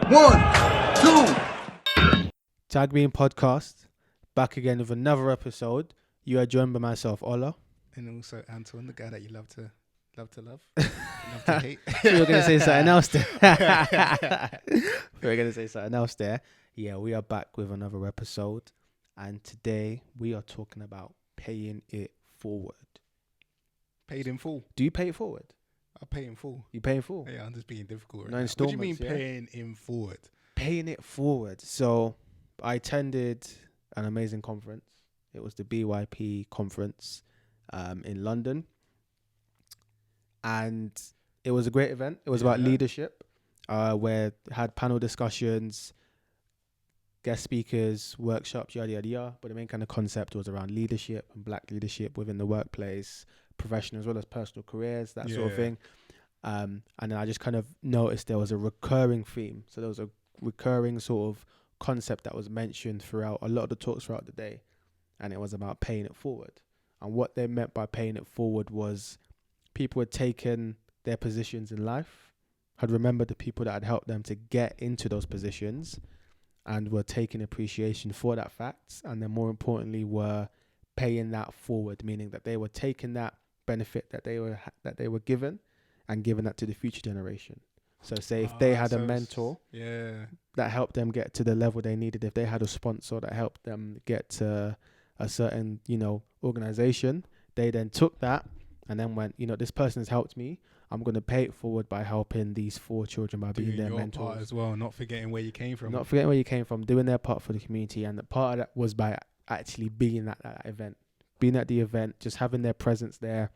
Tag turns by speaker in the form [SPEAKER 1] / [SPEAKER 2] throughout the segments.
[SPEAKER 1] 1, 2.
[SPEAKER 2] Tag Being Podcast, back again with another episode. You are joined by myself, Ola.
[SPEAKER 3] And also Anton, the guy that you love to love to hate.
[SPEAKER 2] You were going to say something else there. We were going to say something else there. Yeah, we are back with another episode. And today we are talking about paying it forward.
[SPEAKER 3] Paid in full.
[SPEAKER 2] Do you pay it forward?
[SPEAKER 3] I pay in full.
[SPEAKER 2] You pay in full?
[SPEAKER 3] Yeah, I'm just being difficult right
[SPEAKER 2] No
[SPEAKER 3] now. What do you mean
[SPEAKER 2] installments, yeah?
[SPEAKER 3] paying in forward?
[SPEAKER 2] Paying it forward. So I attended an amazing conference. It was the BYP conference in London. And it was a great event. It was about leadership, where it had panel discussions, guest speakers, workshops, yada, yada, yada. But the main kind of concept was around leadership and black leadership within the workplace, professional as well as personal careers, that sort of thing. And then I just kind of noticed there was a recurring theme. So there was a recurring sort of concept that was mentioned throughout a lot of the talks throughout the day. And it was about paying it forward. And what they meant by paying it forward was people had taken their positions in life, had remembered the people that had helped them to get into those positions, and were taking appreciation for that fact. And then more importantly, were paying that forward, meaning that they were taking that benefit that they were given and giving that to the future generation. So say if they had a mentor that helped them get to the level they needed, if they had a sponsor that helped them get to a certain, organization, they then took that and then went, this person has helped me. I'm going to pay it forward by helping these 4 children by being their mentors.
[SPEAKER 3] Part as well, not forgetting where you came from.
[SPEAKER 2] Not forgetting where you came from, doing their part for the community. And the part of that was by actually being at that event, being at the event, just having their presence there,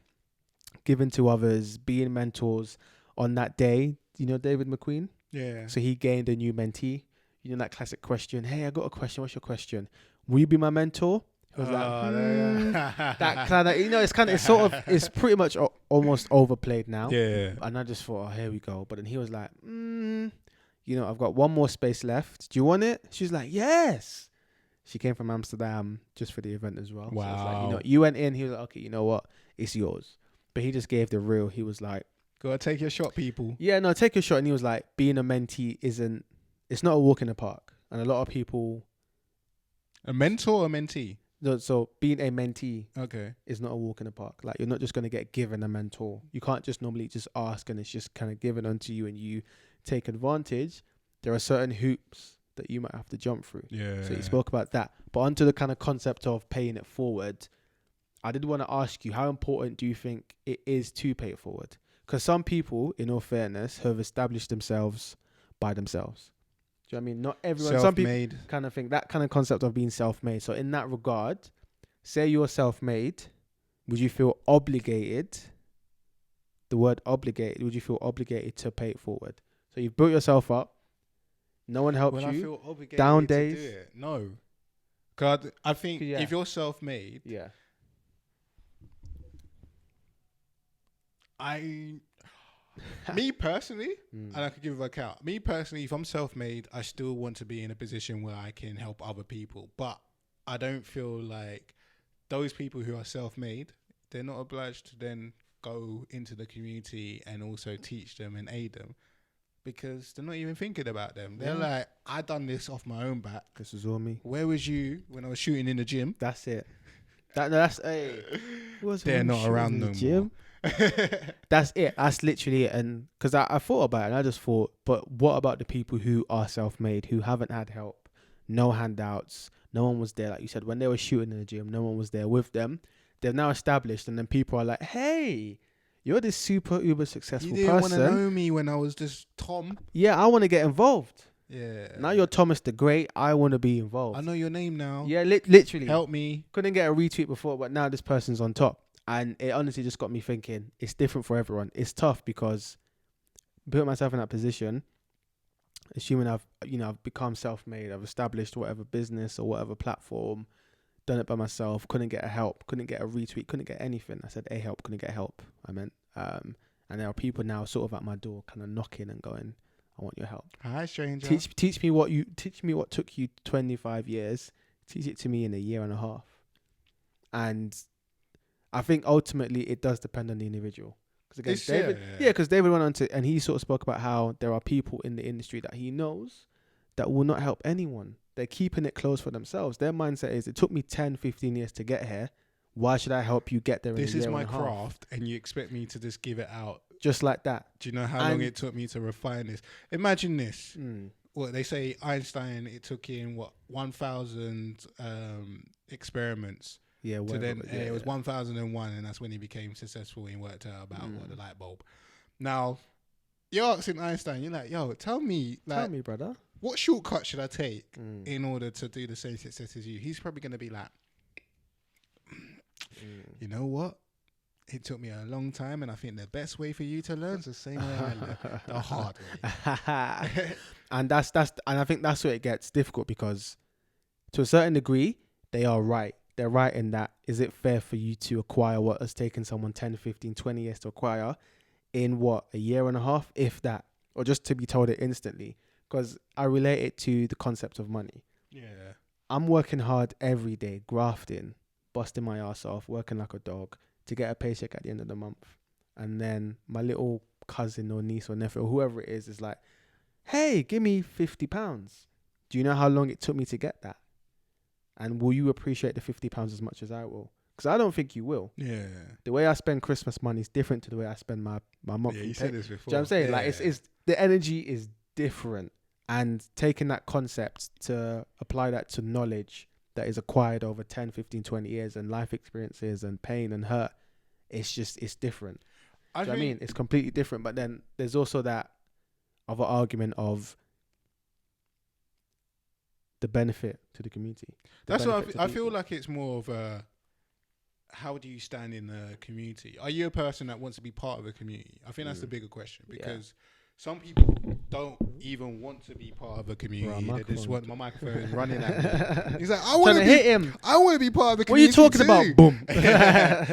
[SPEAKER 2] giving to others, being mentors. On that day, David McQueen?
[SPEAKER 3] Yeah.
[SPEAKER 2] So he gained a new mentee. That classic question, hey, I got a question. What's your question? Will you be my mentor? He was that kind of, it's pretty much almost overplayed now.
[SPEAKER 3] Yeah.
[SPEAKER 2] And I just thought, here we go. But then he was like, I've got one more space left. Do you want it? She's like, yes. She came from Amsterdam just for the event as well.
[SPEAKER 3] Wow.
[SPEAKER 2] So it's like, you went in. He was like, okay, you know what? It's yours. But he just gave the real. He was like,
[SPEAKER 3] gotta take your shot, people.
[SPEAKER 2] Yeah, no, take your shot. And he was like, being a mentee it's not a walk in the park. And a lot of people.
[SPEAKER 3] A mentor or a mentee?
[SPEAKER 2] No, so being a mentee is not a walk in the park. Like, you're not just going to get given a mentor. You can't just normally just ask and it's just kind of given onto you and you take advantage. There are certain hoops that you might have to jump through.
[SPEAKER 3] Yeah.
[SPEAKER 2] So you spoke about that. But onto the kind of concept of paying it forward, I did want to ask you, how important do you think it is to pay it forward? Because some people, in all fairness, have established themselves by themselves. Do you know what I mean? Not everyone.
[SPEAKER 3] Self-made.
[SPEAKER 2] Some people kind of think that kind of concept of being self-made. So in that regard, say you're self-made, would you feel obligated? The word obligated. Would you feel obligated to pay it forward? So you've built yourself up. No one helped you.
[SPEAKER 3] I feel obligated
[SPEAKER 2] down
[SPEAKER 3] to
[SPEAKER 2] days.
[SPEAKER 3] do it. No. Because I think if you're self-made, me personally, and I could give an account. Me personally, if I'm self-made, I still want to be in a position where I can help other people. But I don't feel like those people who are self-made, they're not obliged to then go into the community and also teach them and aid them, because they're not even thinking about them. They're like, I done this off my own back.
[SPEAKER 2] This is all me.
[SPEAKER 3] Where was you when I was shooting in the gym?
[SPEAKER 2] That's it. That's
[SPEAKER 3] They're not around no more.
[SPEAKER 2] That's it. That's literally it. And because I thought about it and I just thought, but what about the people who are self-made, who haven't had help, no handouts, no one was there, like you said, when they were shooting in the gym, no one was there with them. They're now established, and then people are like, hey, you're this super uber successful person.
[SPEAKER 3] You didn't want to know me when I was just Tom.
[SPEAKER 2] Yeah, I want to get involved.
[SPEAKER 3] Yeah.
[SPEAKER 2] Now you're Thomas the Great. I want to be involved.
[SPEAKER 3] I know your name now.
[SPEAKER 2] Yeah, literally.
[SPEAKER 3] Help me.
[SPEAKER 2] Couldn't get a retweet before, but now this person's on top. And it honestly just got me thinking, it's different for everyone. It's tough because I put myself in that position, assuming I've become self-made, I've established whatever business or whatever platform, done it by myself, couldn't get a help, couldn't get a retweet, couldn't get anything. I said help, couldn't get help. I meant, and there are people now sort of at my door kind of knocking and going, I want your help.
[SPEAKER 3] Hi, stranger.
[SPEAKER 2] Teach me what took you 25 years. Teach it to me in a year and a half. And I think ultimately it does depend on the individual. Because again, because David went on to, and he sort of spoke about how there are people in the industry that he knows that will not help anyone. They're keeping it close for themselves. Their mindset is, it took me 10, 15 years to get here. Why should I help you get there?
[SPEAKER 3] This is my craft, and you expect me to just give it out
[SPEAKER 2] just like that.
[SPEAKER 3] Do you know how long it took me to refine this? Imagine this. Well, they say Einstein, it took him 1,000 experiments.
[SPEAKER 2] Yeah,
[SPEAKER 3] to then it was 1001, and that's when he became successful and worked out about the light bulb. Now, you're asking Einstein, you're like, yo, tell me,
[SPEAKER 2] brother,
[SPEAKER 3] what shortcut should I take in order to do the same success as you? He's probably going to be like, you know what? It took me a long time, and I think the best way for you to learn is the same way I learned, the hard way.
[SPEAKER 2] And I think that's where it gets difficult, because to a certain degree, they are right. They're right in that, is it fair for you to acquire what has taken someone 10, 15, 20 years to acquire in a year and a half, if that, or just to be told it instantly? Because I relate it to the concept of money.
[SPEAKER 3] Yeah.
[SPEAKER 2] I'm working hard every day, grafting, busting my ass off, working like a dog to get a paycheck at the end of the month. And then my little cousin or niece or nephew or whoever it is like, hey, give me £50. Do you know how long it took me to get that? And will you appreciate the £50 as much as I will? Because I don't think you will.
[SPEAKER 3] Yeah.
[SPEAKER 2] The way I spend Christmas money is different to the way I spend my monthly.
[SPEAKER 3] Yeah, you said this before.
[SPEAKER 2] Do you know what I'm saying?
[SPEAKER 3] Yeah.
[SPEAKER 2] Like it's the energy is different, and taking that concept to apply that to knowledge that is acquired over 10, 15, 20 years and life experiences and pain and hurt, it's different. I mean, it's completely different. But then there's also that other argument of the benefit to the community.
[SPEAKER 3] That's what I feel like. It's more of a, how do you stand in the community? Are you a person that wants to be part of a community? I think that's the bigger question, because some people don't even want to be part of a community. They just want, my microphone is running at me. He's like, I want to hit him. I want to be part of the community.
[SPEAKER 2] What are you talking about? Boom.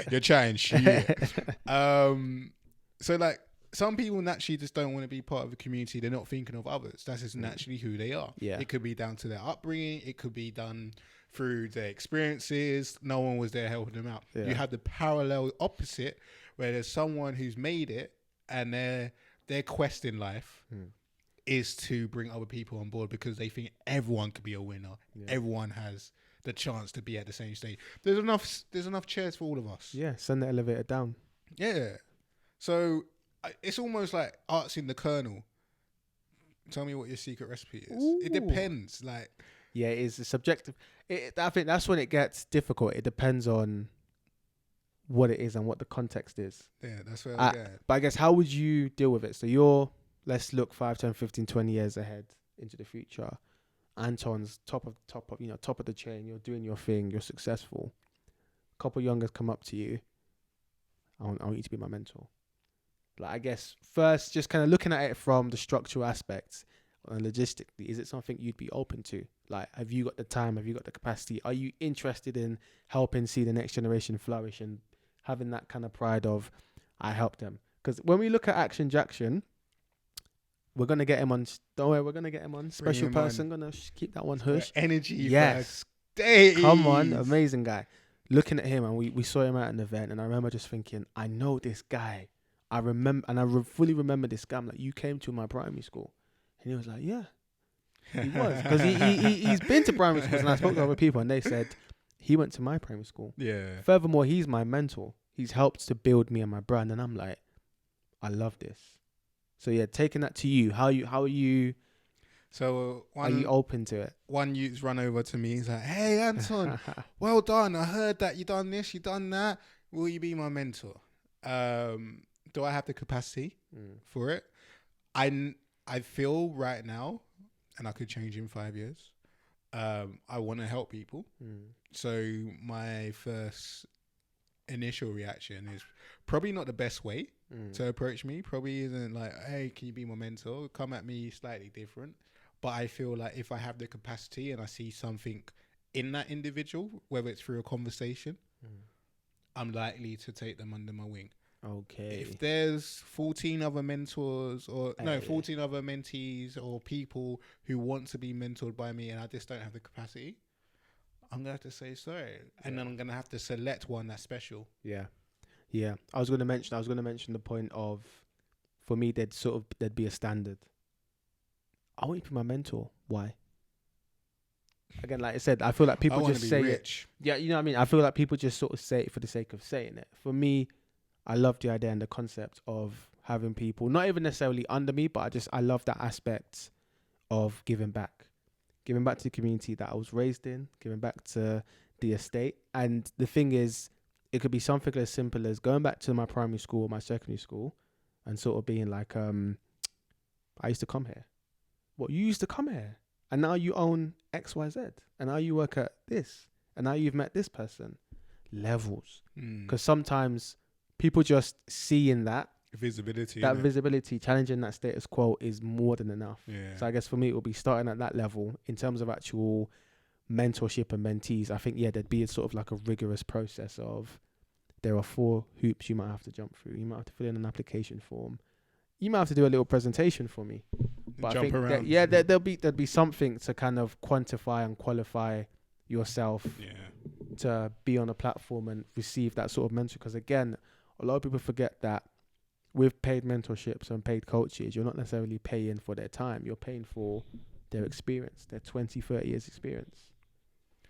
[SPEAKER 3] You're trying shit. So like, some people naturally just don't want to be part of a community. They're not thinking of others. That's just naturally who they are.
[SPEAKER 2] Yeah.
[SPEAKER 3] It could be down to their upbringing. It could be done through their experiences. No one was there helping them out. Yeah. You have the parallel opposite, where there's someone who's made it, and their quest in life is to bring other people on board, because they think everyone could be a winner. Yeah. Everyone has the chance to be at the same stage. There's enough chairs for all of us.
[SPEAKER 2] Yeah, send the elevator down.
[SPEAKER 3] Yeah. So it's almost like asking the Colonel, tell me what your secret recipe is. Ooh. It depends. Like,
[SPEAKER 2] yeah, it is subjective. I think that's when it gets difficult. It depends on what it is and what the context is.
[SPEAKER 3] Yeah, that's where I get.
[SPEAKER 2] But I guess, how would you deal with it? So let's look 5, 10, 15, 20 years ahead into the future. Anton's top of the chain. You're doing your thing. You're successful. A couple youngers come up to you. I want you to be my mentor. Like, I guess first, just kind of looking at it from the structural aspects and logistically, is it something you'd be open to? Like, have you got the time? Have you got the capacity? Are you interested in helping see the next generation flourish and having that kind of pride of, I helped them? Because when we look at Action Jackson, we're going to get him on. Don't worry, we're going to get him on. Special person. Going to keep that one hush.
[SPEAKER 3] Energy.
[SPEAKER 2] Yes. Come on. Amazing guy. Looking at him, and we saw him at an event, and I remember just thinking, I know this guy. I remember, and I fully remember this guy. I'm like, you came to my primary school. And he was like, yeah, he was. Because he's been to primary schools, and I spoke to other people, and they said, he went to my primary school.
[SPEAKER 3] Yeah.
[SPEAKER 2] Furthermore, he's my mentor. He's helped to build me and my brand, and I'm like, I love this. So yeah, taking that to you, how are you?
[SPEAKER 3] So
[SPEAKER 2] are you open to it?
[SPEAKER 3] One youth's run over to me. He's like, hey, Anton, well done. I heard that you done this, you done that. Will you be my mentor? Do I have the capacity for it? I feel right now, and I could change in 5 years, I want to help people. So my first initial reaction is probably not the best way to approach me. Probably isn't like, hey, can you be my mentor? Come at me slightly different. But I feel like if I have the capacity and I see something in that individual, whether it's through a conversation, I'm likely to take them under my wing.
[SPEAKER 2] Okay.
[SPEAKER 3] If there's 14 other mentors 14 other mentees or people who want to be mentored by me and I just don't have the capacity, I'm going to have to say sorry. And then I'm going to have to select one that's special.
[SPEAKER 2] Yeah. Yeah, I was going to mention the point of, for me, there'd be a standard. I want you to be my mentor. Why? Again, like I said, I feel like people just say
[SPEAKER 3] rich.
[SPEAKER 2] it. Yeah, you know what I mean? I feel like people just sort of say it for the sake of saying it. For me, I love the idea and the concept of having people, not even necessarily under me, but I love that aspect of giving back to the community that I was raised in, giving back to the estate. And the thing is, it could be something as simple as going back to my primary school or my secondary school and sort of being like, I used to come here. What, you used to come here? And now you own XYZ. And now you work at this. And now you've met this person. Levels. Because sometimes people just seeing that visibility, challenging that status quo is more than enough.
[SPEAKER 3] Yeah.
[SPEAKER 2] So I guess for me, it will be starting at that level in terms of actual mentorship and mentees. I think, there'd be a sort of like a rigorous process of, there are 4 hoops you might have to jump through. You might have to fill in an application form. You might have to do a little presentation for me. But
[SPEAKER 3] jump
[SPEAKER 2] I think
[SPEAKER 3] around.
[SPEAKER 2] there'd be something to kind of quantify and qualify yourself to be on a platform and receive that sort of mentor. Because again, a lot of people forget that with paid mentorships and paid coaches, you're not necessarily paying for their time. You're paying for their experience, their 20, 30 years experience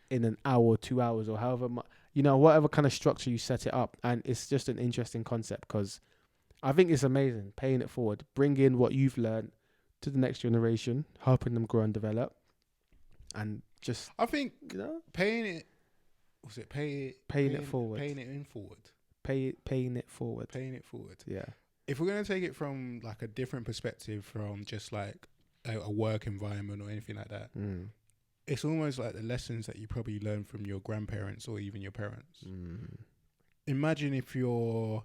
[SPEAKER 2] in an hour, 2 hours, or however much, whatever kind of structure you set it up. And it's just an interesting concept because I think it's amazing, paying it forward, bringing what you've learned to the next generation, helping them grow and develop. And just,
[SPEAKER 3] I think, paying it forward.
[SPEAKER 2] Paying it forward. Yeah.
[SPEAKER 3] If we're going to take it from like a different perspective from just like a work environment or anything like that, it's almost like the lessons that you probably learned from your grandparents or even your parents. Imagine if your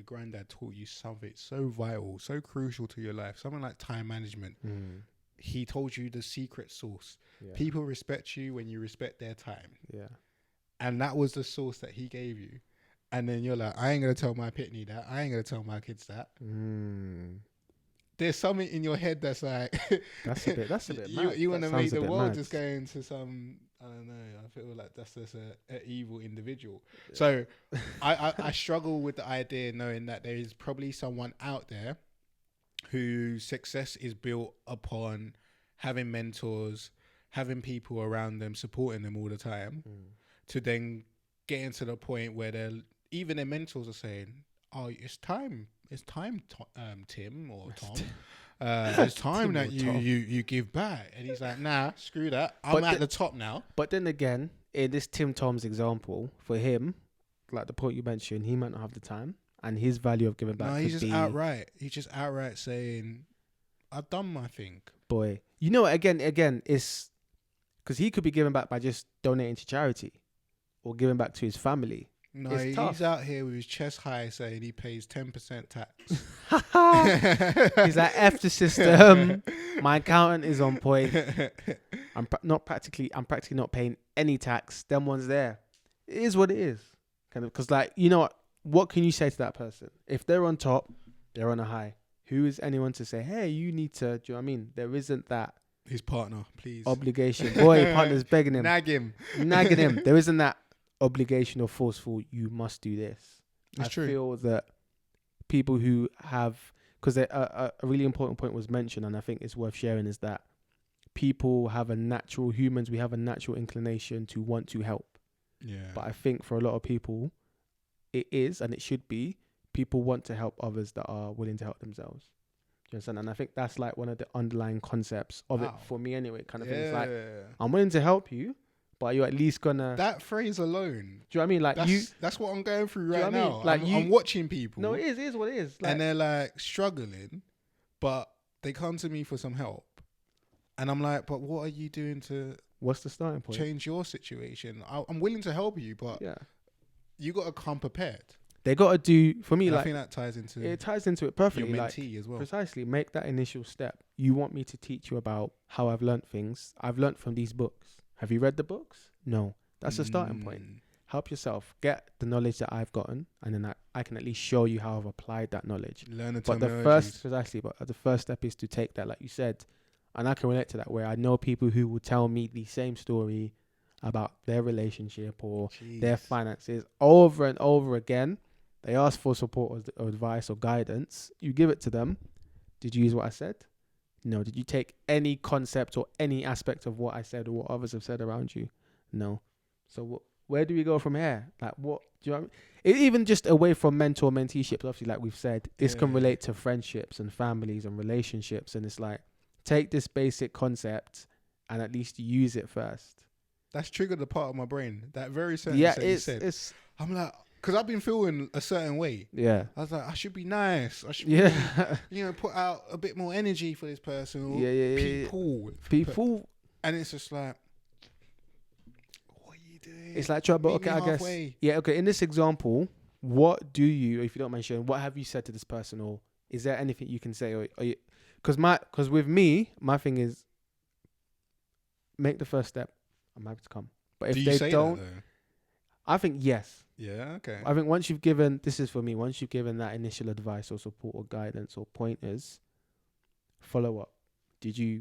[SPEAKER 3] granddad taught you something so vital, so crucial to your life, something like time management. He told you the secret sauce. Yeah. People respect you when you respect their time.
[SPEAKER 2] Yeah.
[SPEAKER 3] And that was the sauce that he gave you. And then you're like, I ain't going to tell my pitney that. I ain't going to tell my kids that. There's something in your head that's like...
[SPEAKER 2] That's a bit mad.
[SPEAKER 3] You want to make the world just go into some... I don't know. I feel like that's just an evil individual. Yeah. So I struggle with the idea knowing that there is probably someone out there whose success is built upon having mentors, having people around them, supporting them all the time, to then getting to the point where even their mentors are saying, "Oh, it's time, Tim or Tom. It's time that you give back." And he's like, "Nah, screw that. I'm at the top now."
[SPEAKER 2] But then again, in this Tim Tom's example, for him, like the point you mentioned, he might not have the time. And his value of giving back. No,
[SPEAKER 3] he's just outright saying, "I've done my thing."
[SPEAKER 2] Boy, you know what? Again, it's because he could be giving back by just donating to charity or giving back to his family.
[SPEAKER 3] No, he's out here with his chest high saying he pays 10% tax.
[SPEAKER 2] He's like, F the system. My accountant is on point. I'm practically not paying any tax. Them ones there. It is what it is. Kind of, because like, you know what can you say to that person? If they're on top, they're on a high. Who is anyone to say, hey, you need to, do you know what I mean? There isn't that.
[SPEAKER 3] His partner, please.
[SPEAKER 2] Obligation. Boy, partner's begging him.
[SPEAKER 3] Nagging
[SPEAKER 2] him. There isn't that obligation or forceful, you must do this.
[SPEAKER 3] That's true.
[SPEAKER 2] I feel that people who have, because a really important point was mentioned, and I think it's worth sharing, is that humans, we have a natural inclination to want to help.
[SPEAKER 3] Yeah.
[SPEAKER 2] But I think for a lot of people, it is, and it should be, people want to help others that are willing to help themselves. Do you understand? And I think that's like one of the underlying concepts of it for me anyway. Kind of thing. It's like, I'm willing to help you, but you're at least gonna...
[SPEAKER 3] That phrase alone.
[SPEAKER 2] Do you know what I mean? Like
[SPEAKER 3] that's what I'm going through right now. I mean?
[SPEAKER 2] Like
[SPEAKER 3] I'm watching people.
[SPEAKER 2] No, it is what it is. Like,
[SPEAKER 3] and they're like struggling, but they come to me for some help. And I'm like, but what are you doing to...
[SPEAKER 2] What's the starting point?
[SPEAKER 3] Change your situation. I'm willing to help you, but you got to come prepared.
[SPEAKER 2] They got to do, for me,
[SPEAKER 3] and
[SPEAKER 2] like...
[SPEAKER 3] I think that ties into
[SPEAKER 2] it perfectly.
[SPEAKER 3] Your mentee as well.
[SPEAKER 2] Precisely. Make that initial step. You want me to teach you about how I've learnt things. I've learnt from these books. Have you read the books? No. That's the starting point. Help yourself. Get the knowledge that I've gotten, and then I can at least show you how I've applied that knowledge.
[SPEAKER 3] Learn the
[SPEAKER 2] But the first step is to take that, like you said, and I can relate to that, where I know people who will tell me the same story about their relationship or
[SPEAKER 3] Jeez.
[SPEAKER 2] their finances over and over again. They ask for support or advice or guidance. You give it to them. Did you use what I said? No. Did you take any concept or any aspect of what I said or what others have said around you? No. So where do we go from here? Like, what do you know what I mean? Even just away from mentor-menteeships, obviously, like we've said, this can relate to friendships and families and relationships. And it's like, take this basic concept and at least use it first.
[SPEAKER 3] That's triggered a part of my brain. That very sentence that you said. I'm like, because I've been feeling a certain way.
[SPEAKER 2] Yeah.
[SPEAKER 3] I was like, I should be nice. I should, put out a bit more energy for this person. Or people. And it's just like, what are you doing?
[SPEAKER 2] It's like, but okay, I guess. Yeah, okay. In this example, what do you, if you don't mind sharing, what have you said to this person, or is there anything you can say? Or because with me, my thing is, make the first step. I'm happy to come. But if they don't, I think yes.
[SPEAKER 3] Yeah, okay.
[SPEAKER 2] I think once you've given, this is for me, once you've given that initial advice or support or guidance or pointers, follow up.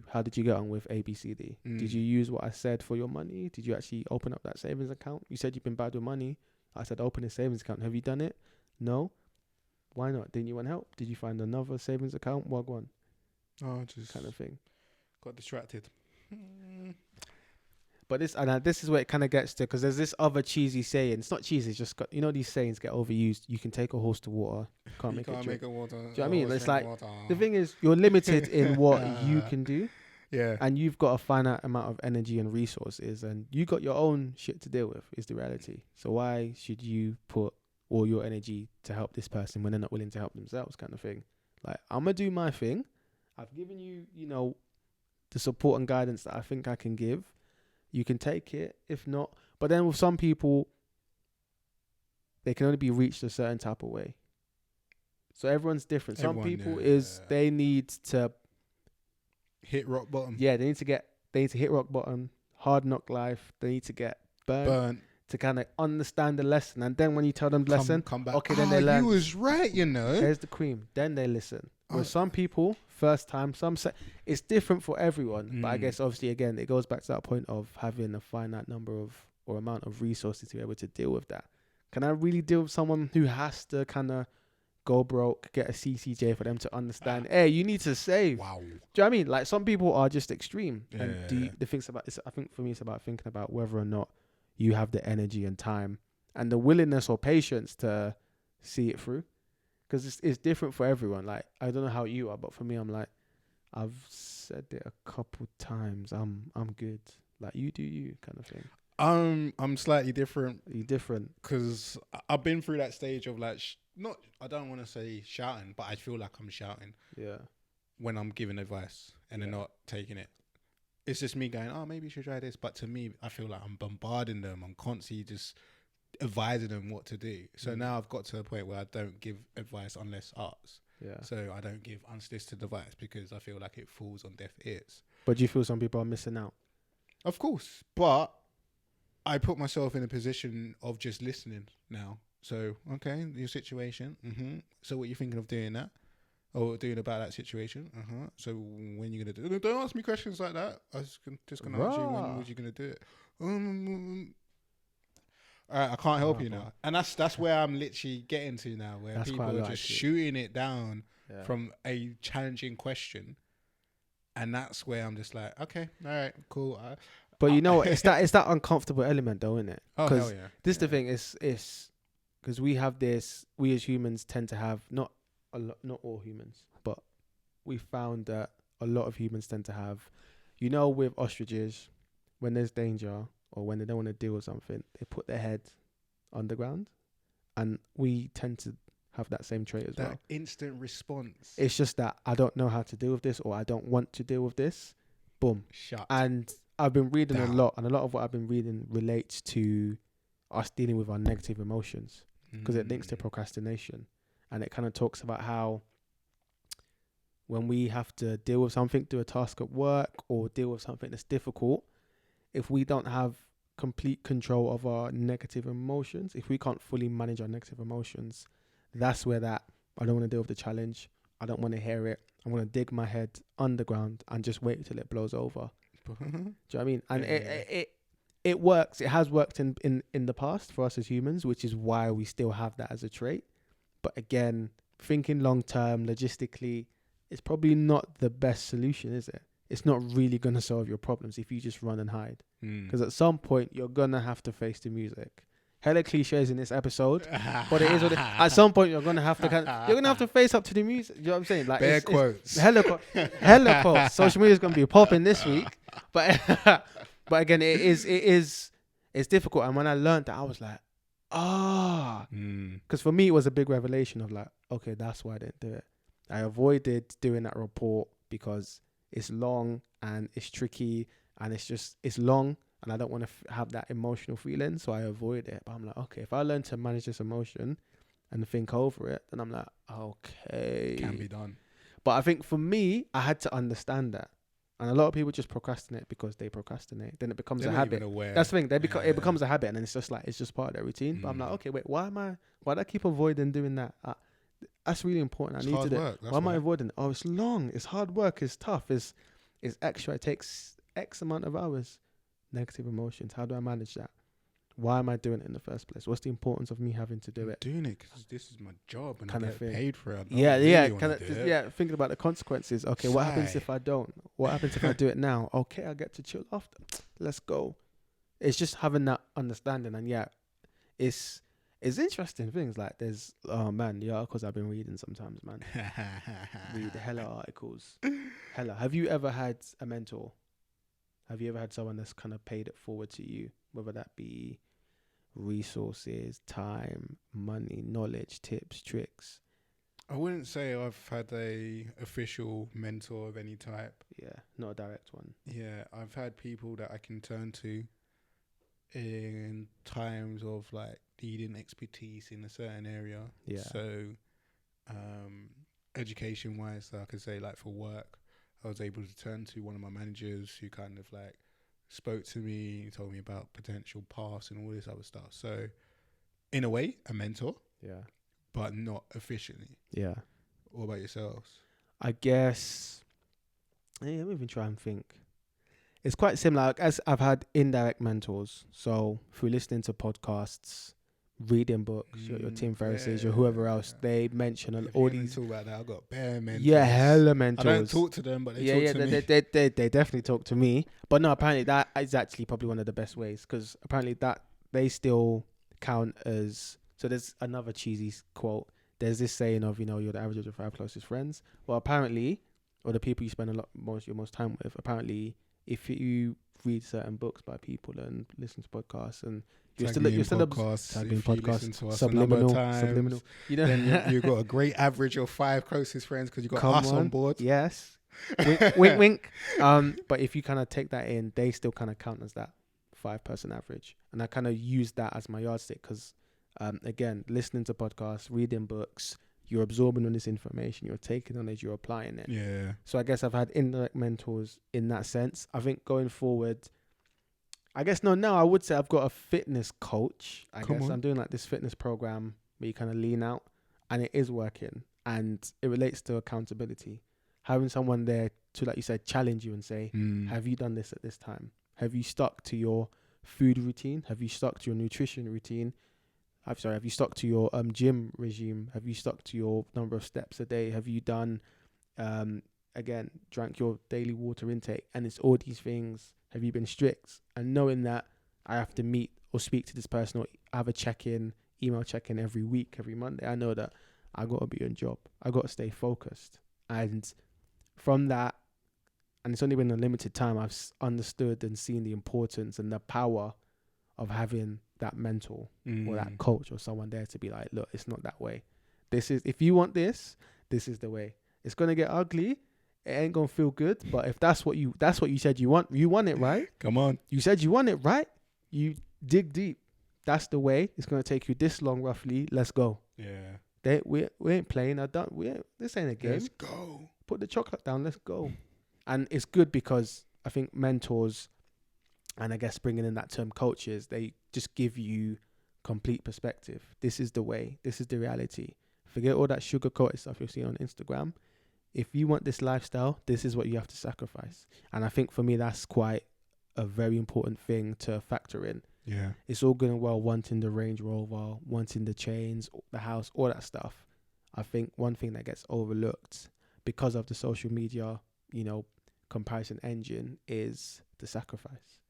[SPEAKER 2] How did you get on with ABCD? Did you use what I said for your money? Did you actually open up that savings account? You said you've been bad with money. I said, open a savings account. Have you done it? No. Why not? Didn't you want help? Did you find another savings account? Wagwan.
[SPEAKER 3] Oh, just
[SPEAKER 2] kind of thing.
[SPEAKER 3] Got distracted.
[SPEAKER 2] But this is where it kind of gets to, because there's this other cheesy saying. It's not cheesy. It's just these sayings get overused. You can take a horse to water. Can't make it drink. Do you know what I mean? It's like the thing is, you're limited in what you can do.
[SPEAKER 3] Yeah.
[SPEAKER 2] And you've got a finite amount of energy and resources, and you got your own shit to deal with. Is the reality. So why should you put all your energy to help this person when they're not willing to help themselves? Kind of thing. Like, I'm gonna do my thing. I've given you, the support and guidance that I think I can give. You can take it, if not. But then with some people, they can only be reached a certain type of way. So everyone's different. Some people they need to
[SPEAKER 3] hit rock bottom.
[SPEAKER 2] Yeah, they need to hit rock bottom, hard knock life. They need to get burnt to kind of understand the lesson. And then when you tell them the lesson,
[SPEAKER 3] come back.
[SPEAKER 2] Okay, then they learn.
[SPEAKER 3] You was right, Here's
[SPEAKER 2] the cream. Then they listen. With some people, first time, some say it's different for everyone. But I guess obviously again, it goes back to that point of having a finite number of or amount of resources to be able to deal with that. Can I really deal with someone who has to kind of go broke, get a CCJ for them to understand? Hey, you need to save.
[SPEAKER 3] Wow.
[SPEAKER 2] Do you know what I mean? Like, some people are just extreme.
[SPEAKER 3] Yeah.
[SPEAKER 2] And the things about I think for me, it's about thinking about whether or not you have the energy and time and the willingness or patience to see it through. Because it's different for everyone. Like, I don't know how you are, but for me, I'm like, I've said it a couple times. I'm good. Like, you do you kind of thing.
[SPEAKER 3] I'm slightly different.
[SPEAKER 2] You're different.
[SPEAKER 3] Because I've been through that stage of like, I don't want to say shouting, but I feel like I'm shouting.
[SPEAKER 2] Yeah.
[SPEAKER 3] When I'm giving advice and they're not taking it. It's just me going, oh, maybe you should try this. But to me, I feel like I'm bombarding them. I'm constantly just advising them what to do. So now I've got to a point where I don't give advice unless asked.
[SPEAKER 2] Yeah.
[SPEAKER 3] So I don't give unsolicited advice because I feel like it falls on deaf ears.
[SPEAKER 2] But do you feel some people are missing out?
[SPEAKER 3] Of course. But I put myself in a position of just listening now. So, okay, your situation. So what you thinking of doing that? Or doing about that situation? So when you going to do it? Don't ask me questions like that. I was just going to ask you, when was you going to do it? All right, I can't help you now. And that's where I'm literally getting to now, where that's people are just shooting it down from a challenging question. And that's where I'm just like, okay, all right, cool.
[SPEAKER 2] But you know, it's that uncomfortable element though, isn't it?
[SPEAKER 3] Oh, hell yeah.
[SPEAKER 2] This the thing is because we have this, we as humans tend to have, not all humans, but we found that a lot of humans tend to have, with ostriches, when there's danger, or when they don't want to deal with something, they put their head underground. And we tend to have that same trait as well.
[SPEAKER 3] That instant response.
[SPEAKER 2] It's just that I don't know how to deal with this, or I don't want to deal with this. Boom.
[SPEAKER 3] Shut.
[SPEAKER 2] And I've been reading a lot, and a lot of what I've been reading relates to us dealing with our negative emotions, because it links to procrastination. And it kind of talks about how when we have to deal with something, do a task at work, or deal with something that's difficult, if we don't have complete control of our negative emotions, if we can't fully manage our negative emotions, that's where that, I don't want to deal with the challenge, I don't want to hear it, I want to dig my head underground and just wait till it blows over. Do you know what I mean? And it works. It has worked in the past for us as humans, which is why we still have that as a trait. But again, thinking long term, logistically, it's probably not the best solution, is it? It's not really going to solve your problems if you just run and hide. Because at some point, you're going to have to face the music. Hella cliches in this episode, but it is what at some point you're going to have to face up to the music. You know what I'm saying? Like
[SPEAKER 3] Bare quotes.
[SPEAKER 2] Hella quotes. Social media is going to be popping this week, but again, it's difficult. And when I learned that, I was like, because for me it was a big revelation of like, okay, that's why I didn't do it. I avoided doing that report because it's long and it's tricky and it's long. And I don't want to have that emotional feeling, so I avoid it. But I'm like, okay, if I learn to manage this emotion and think over it, then I'm like, okay.
[SPEAKER 3] Can be done.
[SPEAKER 2] But I think for me, I had to understand that. And a lot of people just procrastinate because they procrastinate. Then it becomes a habit. That's the thing. It becomes a habit, and then it's just part of their routine. But I'm like, okay, wait, why do I keep avoiding doing that? That's really important. I need to do it. Why am I avoiding it? Oh, it's long. It's hard work. It's tough. It's extra. It takes X amount of hours. Negative emotions. How do I manage that? Why am I doing it in the first place? What's the importance of me having to do it?
[SPEAKER 3] Doing it because this is my job and
[SPEAKER 2] kind
[SPEAKER 3] I get paid for it.
[SPEAKER 2] Thinking about the consequences. Okay, what happens if I don't? What happens if I do it now? Okay, I get to chill after. Let's go. It's just having that understanding, and it's interesting things like there's the articles I've been reading sometimes, man. Read hella articles. Hella. Have you ever had a mentor? Have you ever had someone that's kind of paid it forward to you, whether that be resources, time, money, knowledge, tips, tricks?
[SPEAKER 3] I wouldn't say I've had a official mentor of any type.
[SPEAKER 2] Yeah, not a direct one.
[SPEAKER 3] Yeah, I've had people that I can turn to in times of like needing expertise in a certain area.
[SPEAKER 2] Yeah.
[SPEAKER 3] So, education-wise, so I could say like for work, I was able to turn to one of my managers who kind of like spoke to me, told me about potential paths and all this other stuff. So in a way, a mentor.
[SPEAKER 2] Yeah.
[SPEAKER 3] But not officially.
[SPEAKER 2] Yeah.
[SPEAKER 3] What about yourselves?
[SPEAKER 2] I guess, let me even try and think. It's quite similar. As I've had indirect mentors. So through listening to podcasts, reading books, your Tim Ferriss's, or whoever else, they mention all these.
[SPEAKER 3] Talk about that. I've got bare mentors.
[SPEAKER 2] Yeah, hella mentors.
[SPEAKER 3] I don't talk to them, but they talk to me.
[SPEAKER 2] They definitely talk to me. But no, apparently that is actually probably one of the best ways, because apparently that they still count as. So there's another cheesy quote. There's this saying of, you're the average of your 5 closest friends. Well, apparently, or the people you spend your most time with, apparently, if you read certain books by people and listen to podcasts and you're still podcasts, subliminal.
[SPEAKER 3] Then you've got a great average of 5 closest friends because you've got us on board.
[SPEAKER 2] Yes. wink, wink. But if you kind of take that in, they still kind of count as that 5-person average. And I kind of use that as my yardstick because, again, listening to podcasts, reading books, you're absorbing all this information, you're taking on it, you're applying it.
[SPEAKER 3] Yeah.
[SPEAKER 2] So I guess I've had indirect mentors in that sense. I think going forward, now I would say I've got a fitness coach. I'm doing like this fitness program where you kind of lean out, and it is working, and it relates to accountability. Having someone there to, like you said, challenge you and say, have you done this at this time? Have you stuck to your food routine? Have you stuck to your nutrition routine? Have you stuck to your gym regime? Have you stuck to your number of steps a day? Have you done, drank your daily water intake? And it's all these things. Have you been strict? And knowing that I have to meet or speak to this person or have a email check-in every week, every Monday, I know that I got to be on job. I got to stay focused. And from that, and it's only been a limited time, I've understood and seen the importance and the power of having that mentor or that coach or someone there to be like, look, it's not that way. If you want this is the way. It's gonna get ugly. It ain't gonna feel good. But if that's what you said you want it, right?
[SPEAKER 3] Come on.
[SPEAKER 2] You said you want it, right? You dig deep. That's the way. It's gonna take you this long, roughly. Let's go.
[SPEAKER 3] Yeah.
[SPEAKER 2] We ain't playing. This ain't a game.
[SPEAKER 3] Let's go.
[SPEAKER 2] Put the chocolate down. Let's go. And it's good because I think mentors, and I guess bringing in that term coaches, they just give you complete perspective. This is the way. This is the reality. Forget all that sugar-coated stuff you'll see on Instagram. If you want this lifestyle, this is what you have to sacrifice. And I think for me, that's quite a very important thing to factor in.
[SPEAKER 3] Yeah.
[SPEAKER 2] It's all good and well wanting the Range Rover, wanting the chains, the house, all that stuff. I think one thing that gets overlooked because of the social media, comparison engine is the sacrifice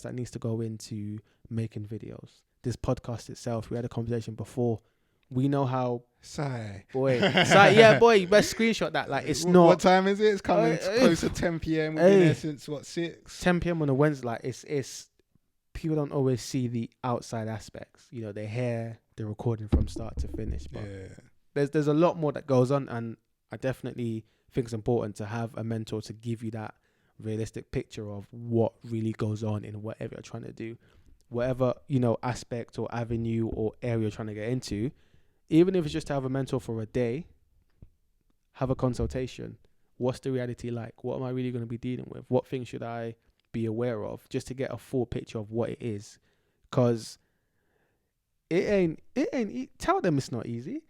[SPEAKER 2] that needs to go into making videos. This podcast itself, we had a conversation before. We know how boy, you best screenshot that. Like, it's not.
[SPEAKER 3] What time is it? It's coming close to 10 p.m. We've been there since 6?
[SPEAKER 2] 10 p.m. on a Wednesday. Like, it's people don't always see the outside aspects. They hear the recording from start to finish, but there's a lot more that goes on, and I definitely think it's important to have a mentor to give you that realistic picture of what really goes on in whatever you're trying to do, whatever aspect or avenue or area you're trying to get into. Even if it's just to have a mentor for a day, have a consultation. What's the reality like? What am I really going to be dealing with? What things should I be aware of, just to get a full picture of what it is? Because tell them it's not easy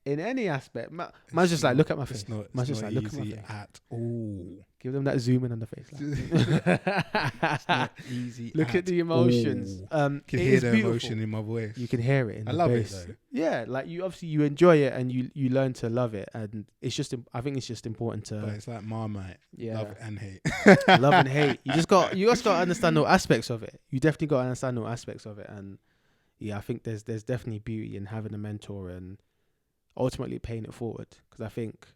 [SPEAKER 2] in any aspect. Man's just like, look at my face. Man's just like, look at my face
[SPEAKER 3] at all.
[SPEAKER 2] Give them that zoom in on the face.
[SPEAKER 3] It's not easy.
[SPEAKER 2] Look at the emotions.
[SPEAKER 3] You can hear the emotion in my voice.
[SPEAKER 2] You can hear it in
[SPEAKER 3] I
[SPEAKER 2] the
[SPEAKER 3] love
[SPEAKER 2] bass.
[SPEAKER 3] it though.
[SPEAKER 2] Yeah, like you enjoy it and you learn to love it, and it's just I think it's just important to.
[SPEAKER 3] But it's like Marmite.
[SPEAKER 2] Yeah.
[SPEAKER 3] Love and hate.
[SPEAKER 2] Love and hate. You just got to understand all aspects of it. You definitely got to understand all aspects of it, and I think there's definitely beauty in having a mentor and ultimately paying it forward, because I think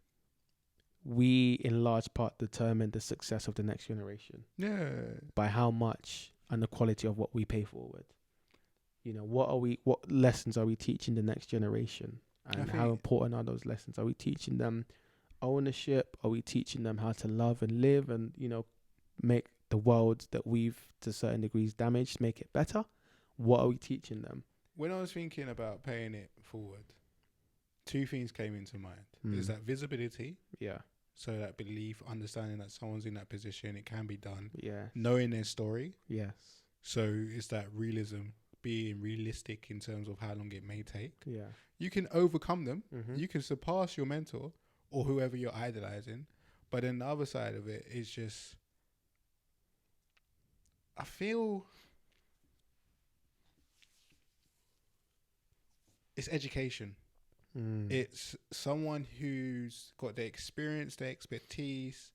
[SPEAKER 2] we in large part determine the success of the next generation.
[SPEAKER 3] Yeah.
[SPEAKER 2] By how much and the quality of what we pay forward. What lessons are we teaching the next generation, and how important are those lessons? Are we teaching them ownership? Are we teaching them how to love and live and make the world that we've to certain degrees damaged, make it better? What are we teaching them?
[SPEAKER 3] When I was thinking about paying it forward, two things came into mind. Is that visibility?
[SPEAKER 2] Yeah.
[SPEAKER 3] So that belief, understanding that someone's in that position, it can be done.
[SPEAKER 2] Yeah.
[SPEAKER 3] Knowing their story.
[SPEAKER 2] Yes.
[SPEAKER 3] So it's that realism, being realistic in terms of how long it may take.
[SPEAKER 2] Yeah.
[SPEAKER 3] You can overcome them.
[SPEAKER 2] Mm-hmm.
[SPEAKER 3] You can surpass your mentor or whoever you're idolizing. But then the other side of it is just, I feel it's education. It's someone who's got the experience, the expertise,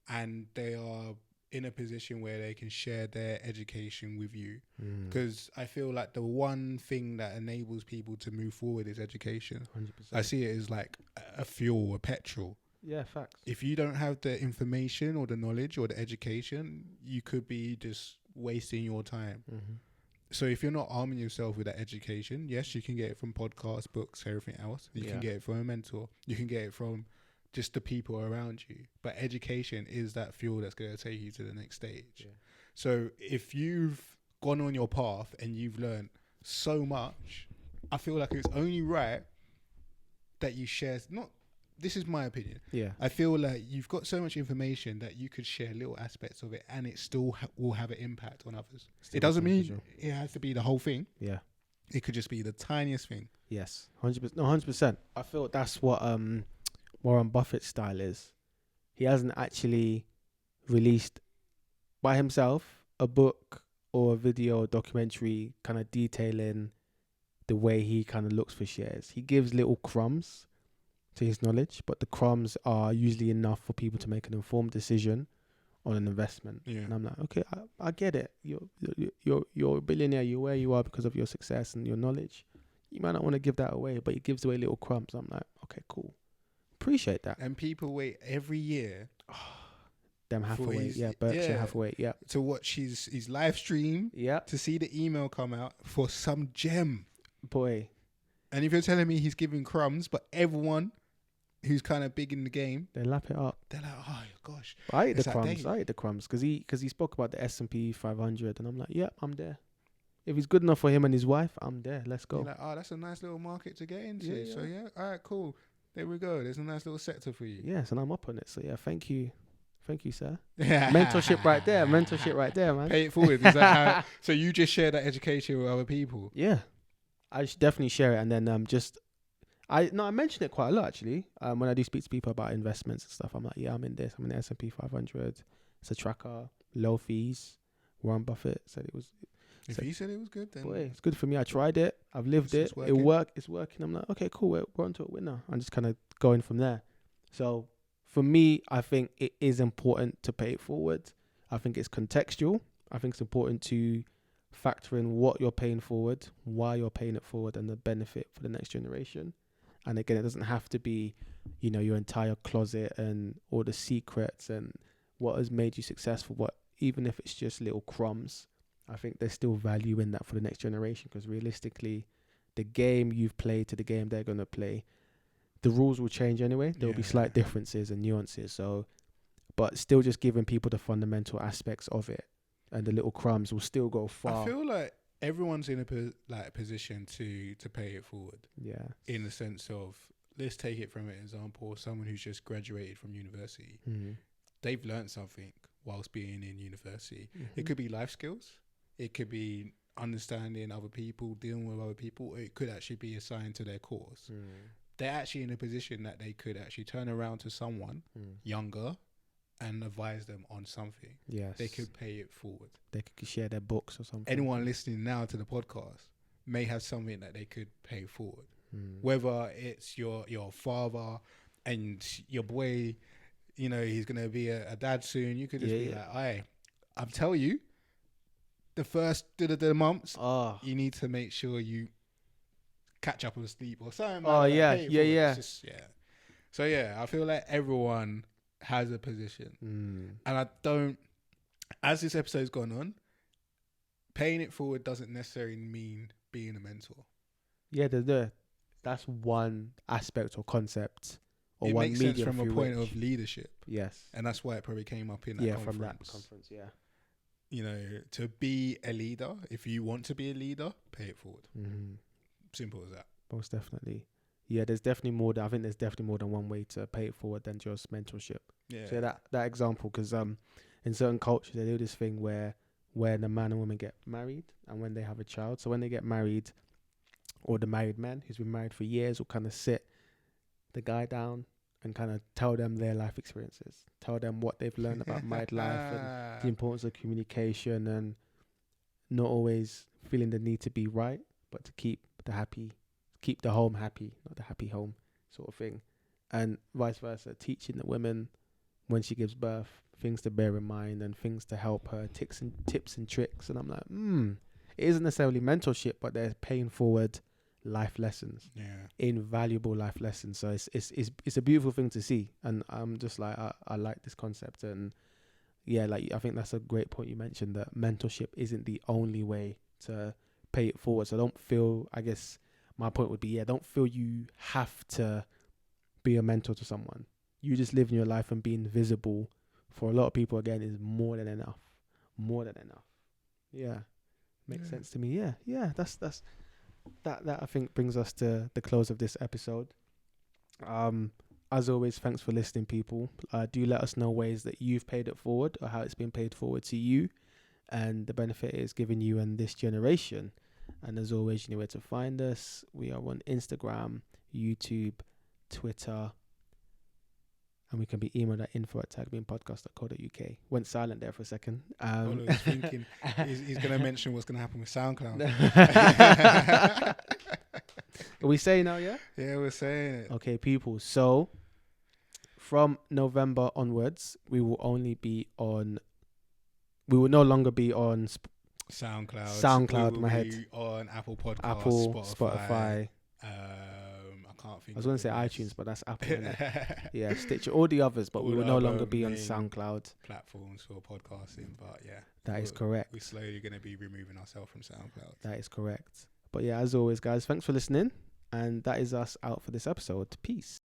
[SPEAKER 3] and they are in a position where they can share their education with you. Because I feel like the one thing that enables people to move forward is education.
[SPEAKER 2] 100%.
[SPEAKER 3] I see it as like a fuel, a petrol.
[SPEAKER 2] Yeah, facts.
[SPEAKER 3] If you don't have the information or the knowledge or the education, you could be just wasting your time.
[SPEAKER 2] Mm-hmm.
[SPEAKER 3] So if you're not arming yourself with that education, yes, you can get it from podcasts, books, everything else. You can get it from a mentor. You can get it from just the people around you. But education is that fuel that's going to take you to the next stage. Yeah. So if you've gone on your path and you've learned so much, I feel like it's only right that you share. This is my opinion. Yeah. I feel like you've got so much information that you could share little aspects of it, and it still will have an impact on others. It doesn't mean it has to be the whole thing. Yeah. It could just be the tiniest thing.
[SPEAKER 2] Yes. 100%. No, 100%. I feel that's what Warren Buffett's style is. He hasn't actually released by himself a book or a video or documentary kind of detailing the way he kind of looks for shares. He gives little crumbs to his knowledge, but the crumbs are usually enough for people to make an informed decision on an investment. Yeah. And I'm like, okay, I get it. You're a billionaire. You're where you are because of your success and your knowledge. You might not want to give that away, but he gives away little crumbs. I'm like, okay, cool. Appreciate that.
[SPEAKER 3] And people wait every year.
[SPEAKER 2] Them Hathaway, Berkshire Hathaway,
[SPEAKER 3] to watch his live stream. Yeah. To see the email come out for some gem.
[SPEAKER 2] Boy.
[SPEAKER 3] And if you're telling me he's giving crumbs, but everyone who's kind of big in the game,
[SPEAKER 2] they lap it up.
[SPEAKER 3] They're like, oh gosh,
[SPEAKER 2] but I ate the crumbs because he spoke about the S&P 500, and I'm like, yeah, I'm there. If it's good enough for him and his wife, I'm there. Let's go.
[SPEAKER 3] You're like, oh, that's a nice little market to get into. Yeah. So all right, cool. There we go. There's a nice little sector for you.
[SPEAKER 2] Yes, and I'm up on it. So thank you, sir. Mentorship right there. Man.
[SPEAKER 3] Pay it forward. Is that how, so you just share that education with other people?
[SPEAKER 2] Yeah, I should definitely share it, and then I mention it quite a lot actually. When I do speak to people about investments and stuff, I'm like, yeah, I'm in this. I'm in the S&P 500. It's a tracker. low fees. Warren Buffett said it was.
[SPEAKER 3] If he said it was good, then
[SPEAKER 2] Boy, it's good for me. I tried it. I've lived it. It worked. It's working. I'm like, okay, cool. We're on to a winner. I'm just kind of going from there. So for me, I think it is important to pay it forward. I think it's contextual. I think it's important to factor in what you're paying forward, why you're paying it forward, and the benefit for the next generation. And again, it doesn't have to be, you know, your entire closet and all the secrets and what has made you successful. But even if it's just little crumbs, I think there's still value in that for the next generation, because realistically, the game you've played to the game they're going to play, the rules will change anyway. There will be slight differences and nuances. So, but still just giving people the fundamental aspects of it, and the little crumbs will still go far.
[SPEAKER 3] I feel like everyone's in a position to pay it forward.
[SPEAKER 2] Yeah.
[SPEAKER 3] In the sense of, let's take it from an example, someone who's just graduated from university.
[SPEAKER 2] Mm-hmm.
[SPEAKER 3] They've learned something whilst being in university.
[SPEAKER 2] Mm-hmm.
[SPEAKER 3] It could be life skills. It could be understanding other people, dealing with other people. Or it could actually be assigned to their course.
[SPEAKER 2] Mm.
[SPEAKER 3] They're actually in a position that they could actually turn around to someone younger and advise them on something.
[SPEAKER 2] Yes.
[SPEAKER 3] They could pay it forward.
[SPEAKER 2] They could share their books or something.
[SPEAKER 3] Anyone listening now to the podcast may have something that they could pay forward. Whether it's your father and your boy, you know, he's going to be a dad soon. You could just be like, hey, I'm telling you, the first the months, you need to make sure you catch up on sleep or something. So I feel like everyone has a position, and I don't. As this episode's gone on, paying it forward doesn't necessarily mean being a mentor.
[SPEAKER 2] Yeah, that's one aspect or concept, or
[SPEAKER 3] it
[SPEAKER 2] one
[SPEAKER 3] makes
[SPEAKER 2] medium
[SPEAKER 3] sense from a point
[SPEAKER 2] which,
[SPEAKER 3] of leadership.
[SPEAKER 2] Yes,
[SPEAKER 3] and that's why it probably came up in that conference.
[SPEAKER 2] From that conference. Yeah.
[SPEAKER 3] You know, to be a leader, if you want to be a leader, pay it forward. Simple as that.
[SPEAKER 2] Most definitely. Yeah, there's definitely more. I think there's definitely more than one way to pay it forward than just mentorship. Yeah. So that example, because in certain cultures they do this thing where the man and woman get married, and when they have a child. So when they get married, or the married man who's been married for years will kind of sit the guy down and kind of tell them their life experiences, tell them what they've learned about married life and the importance of communication, and not always feeling the need to be right, but to keep the home happy, not the happy home sort of thing. And vice versa, teaching the women when she gives birth things to bear in mind and things to help her, tips and tricks. And I'm like, it isn't necessarily mentorship, but they're paying forward life lessons, invaluable life lessons. So it's a beautiful thing to see, and I'm just like, I like this concept. And like, I think that's a great point you mentioned, that mentorship isn't the only way to pay it forward. So don't feel, I guess my point would be, don't feel you have to be a mentor to someone. You just living your life and being visible for a lot of people, again, is more than enough. Makes sense to me. That's that I think brings us to the close of this episode. As always, thanks for listening, people. Do let us know ways that you've paid it forward, or how it's been paid forward to you, and the benefit it's given you and this generation. And as always, you know where to find us. We are on Instagram, YouTube, Twitter, and we can be emailed at info@tagbeanpodcast.co.uk. Went silent there for a second.
[SPEAKER 3] I was thinking he's going to mention what's going to happen with SoundCloud.
[SPEAKER 2] Are we saying now, yeah?
[SPEAKER 3] Yeah, we're saying it.
[SPEAKER 2] Okay, people. So from November onwards, we will no longer be on SoundCloud.
[SPEAKER 3] We
[SPEAKER 2] My head.
[SPEAKER 3] be on Apple Podcasts,
[SPEAKER 2] Spotify.
[SPEAKER 3] I can't think.
[SPEAKER 2] I was going to say iTunes, but that's Apple. Innit? Yeah, Stitcher, all the others, but we will no longer be on SoundCloud
[SPEAKER 3] platforms for podcasting. But
[SPEAKER 2] that is correct.
[SPEAKER 3] We're slowly going to be removing ourselves from SoundCloud.
[SPEAKER 2] That is correct. But as always, guys, thanks for listening, and that is us out for this episode. Peace.